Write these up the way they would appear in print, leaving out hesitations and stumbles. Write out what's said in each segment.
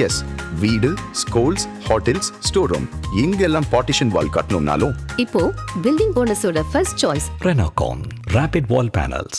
S, வீடு, schools, hotels, store room இங்கெல்லாம் partition wall கட்டணும்னாலும் இப்போ பில்டிங் போனஸோட first choice Renocon Rapid Wall Panels.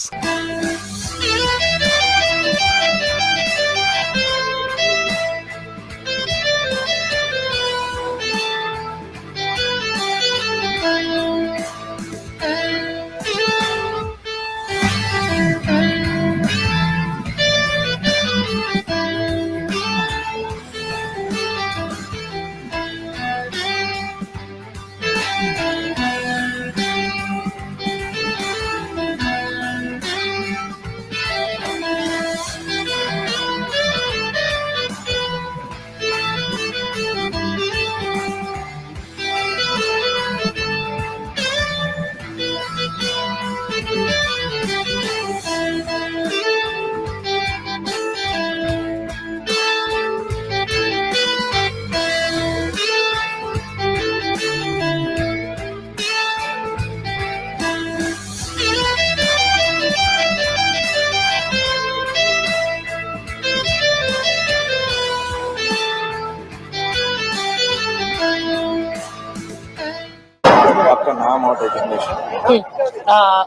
आपका नाम और designation?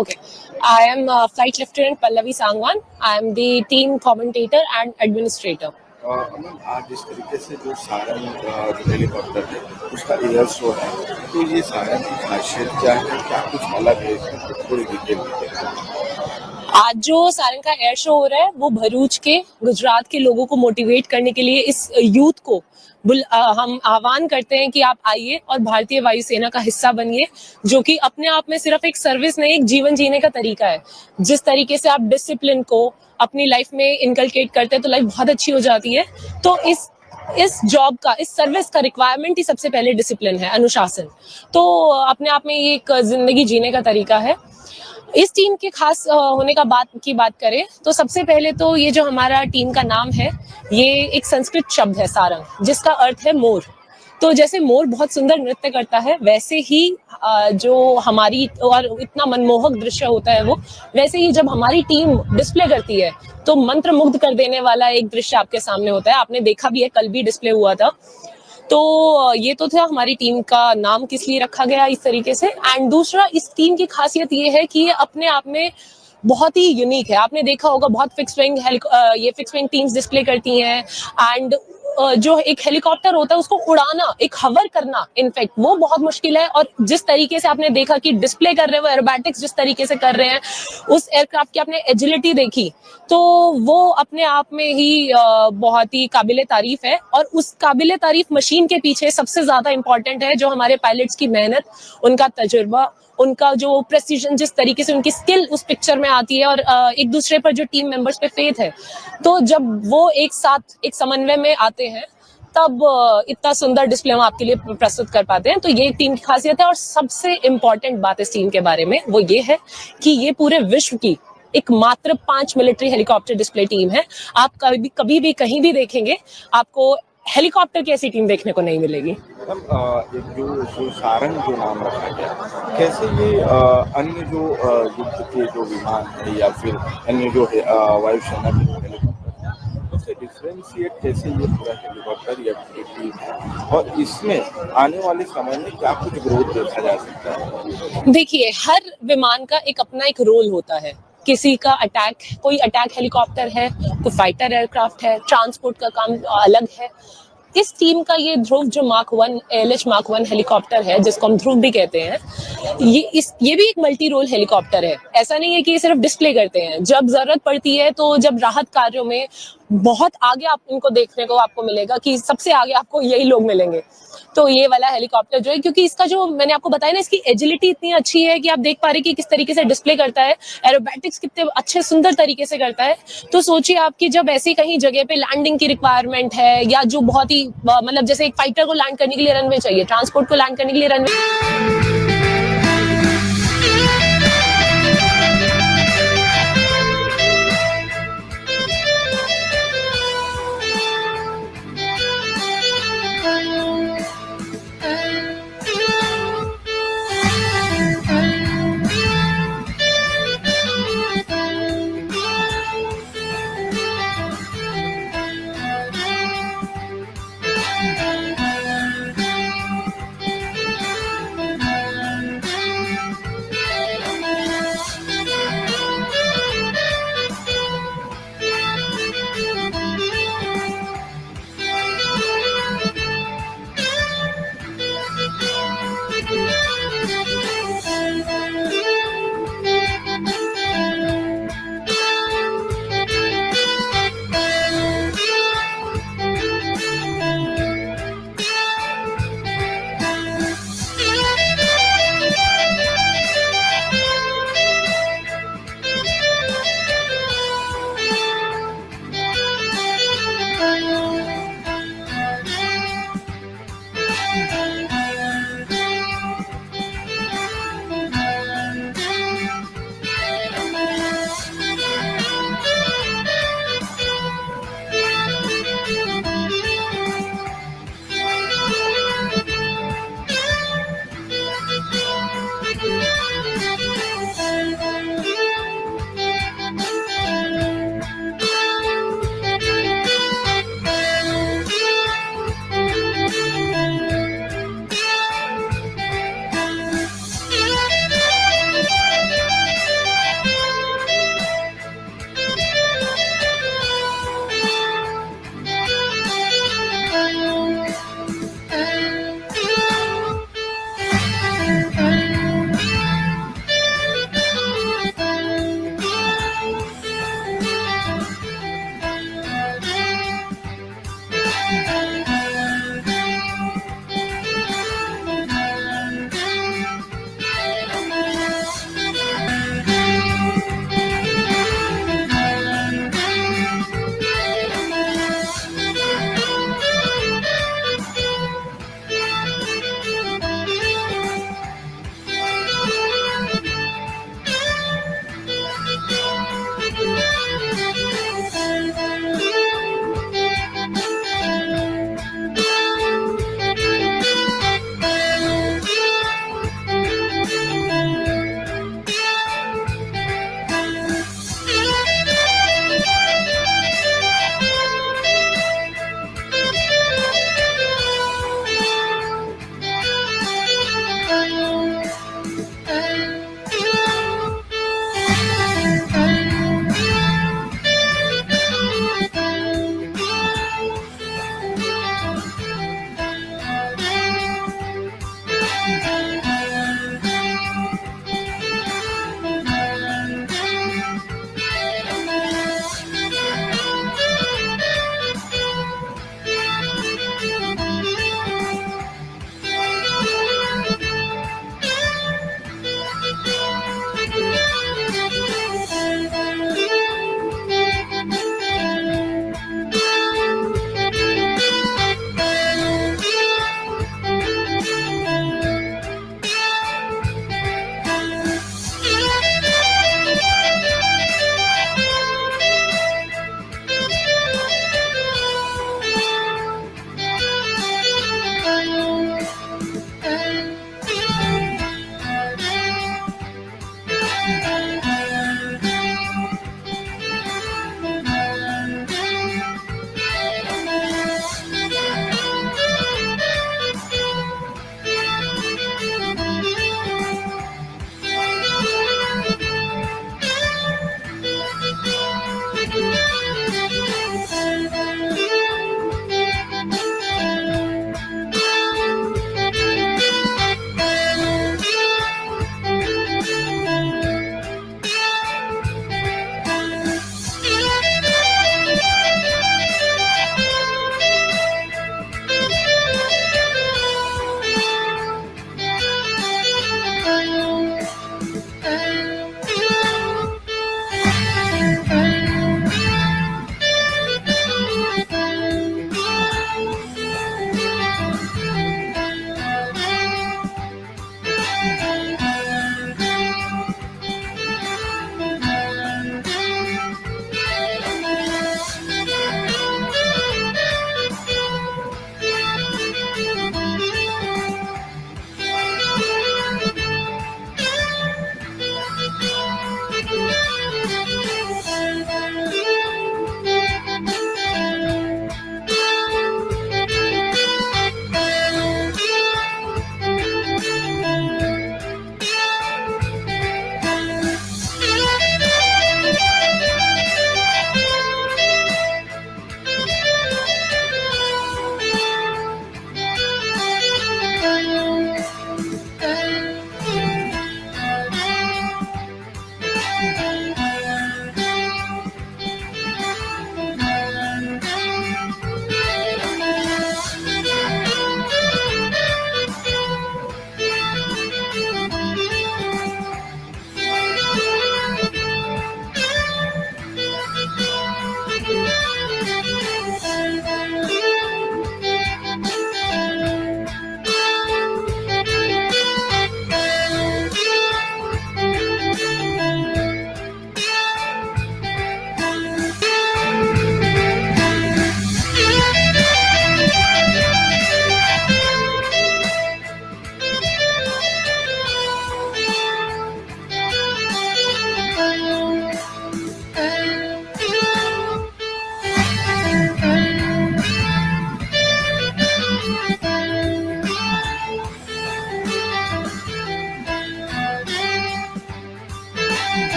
Okay. I am Flight Lieutenant Pallavi Sangwan. I am the team commentator and administrator. Ma'am आज जिस तरीके से जो सारंग जो हेलीकॉप्टर है उसका एयर शो है, तो ये सारंग की खासियत क्या है, क्या कुछ अलग है इसमें, थोड़ी डिटेल बताइए। आज जो सारंग का एयर शो हो रहा है वो भरूच के गुजरात के लोगों को मोटिवेट करने के लिए इस यूथ को हम आह्वान करते हैं कि आप आइए और भारतीय वायुसेना का हिस्सा बनिए, जो कि अपने आप में सिर्फ एक सर्विस नहीं, एक जीवन जीने का तरीका है। जिस तरीके से आप डिसिप्लिन को अपनी लाइफ में इनकलकेट करते हैं तो लाइफ बहुत अच्छी हो जाती है। तो इस जॉब का, इस सर्विस का रिक्वायरमेंट ही सबसे पहले डिसिप्लिन है, अनुशासन। तो अपने आप में ये एक जिंदगी जीने का तरीका है। इस टीम के खास होने की बात करें तो सबसे पहले तो ये जो हमारा टीम का नाम है, ये एक संस्कृत शब्द है सारंग, जिसका अर्थ है मोर। तो जैसे मोर बहुत सुंदर नृत्य करता है, वैसे ही जो हमारी और इतना मनमोहक दृश्य होता है वो, वैसे ही जब हमारी टीम डिस्प्ले करती है तो मंत्र मुग्ध कर देने वाला एक दृश्य आपके सामने होता है। आपने देखा भी है, कल भी डिस्प्ले हुआ था। तो ये तो था हमारी टीम का नाम किस लिए रखा गया इस तरीके से। एंड दूसरा, इस टीम की खासियत ये है कि ये अपने आप में बहुत ही यूनिक है। आपने देखा होगा बहुत फिक्स विंग टीम्स डिस्प्ले करती हैं, एंड जो एक हेलीकॉप्टर होता है उसको उड़ाना, एक हवर करना इनफैक्ट वो बहुत मुश्किल है। और जिस तरीके से आपने देखा कि डिस्प्ले कर रहे हैं वो एरोबैटिक्स जिस तरीके से कर रहे हैं, उस एयरक्राफ्ट की आपने एजिलिटी देखी, तो वो अपने आप में ही बहुत ही काबिले तारीफ है। और उस काबिले तारीफ मशीन के पीछे सबसे ज्यादा इंपॉर्टेंट है जो हमारे पायलट्स की मेहनत, उनका तजुर्बा, उनका जो प्रेसिजन, जिस तरीके से उनकी स्किल उस पिक्चर में आती है, और एक दूसरे पर जो टीम मेंबर्स पे फेथ है। तो जब वो एक साथ एक समन्वय में आते हैं तब इतना सुंदर डिस्प्ले हम आपके लिए प्रस्तुत कर पाते हैं। तो ये टीम की खासियत है। और सबसे इम्पोर्टेंट बात इस टीम के बारे में वो ये है कि ये पूरे विश्व की एक मात्र 5 मिलिट्री हेलीकॉप्टर डिस्प्ले टीम है। आप कभी भी कहीं भी देखेंगे आपको हेलीकॉप्टर की ऐसी टीम देखने को नहीं मिलेगी। जो सारंग जो नाम रखा गया, कैसे ये अन्य जो युद्ध के जो विमान है या फिर अन्य जो वायुसेना के जो हेलीकॉप्टर है उससे डिफ्रेंशिएट कैसे ये पूरा हेलीकॉप्टर या टीम है, और इसमें आने वाले समय में क्या कुछ ग्रोथ देखा जा सकता है? देखिए, हर विमान का एक अपना एक रोल होता है। किसी का कोई अटैक हेलीकॉप्टर है, कोई फाइटर एयरक्राफ्ट है, ट्रांसपोर्ट का काम अलग है। इस टीम का ये ध्रुव जो ALH Mark 1 हेलीकॉप्टर है, जिसको हम ध्रुव भी कहते हैं, ये भी एक मल्टी रोल हेलीकॉप्टर है। ऐसा नहीं है कि ये सिर्फ डिस्प्ले करते हैं। जब जरूरत पड़ती है तो जब राहत कार्यों में बहुत आगे आप इनको देखने को आपको मिलेगा कि सबसे आगे आपको यही लोग मिलेंगे। तो ये वाला हेलीकॉप्टर जो है, क्योंकि इसका जो मैंने आपको बताया ना, इसकी एजिलिटी इतनी अच्छी है कि आप देख पा रहे हैं कि किस तरीके से डिस्प्ले करता है, एरोबैटिक्स कितने अच्छे सुंदर तरीके से करता है। तो सोचिए आपकी जब ऐसी कहीं जगह पे लैंडिंग की रिक्वायरमेंट है, या जो बहुत ही मतलब जैसे एक फाइटर को लैंड करने के लिए रनवे चाहिए, ट्रांसपोर्ट को लैंड करने के लिए रनवे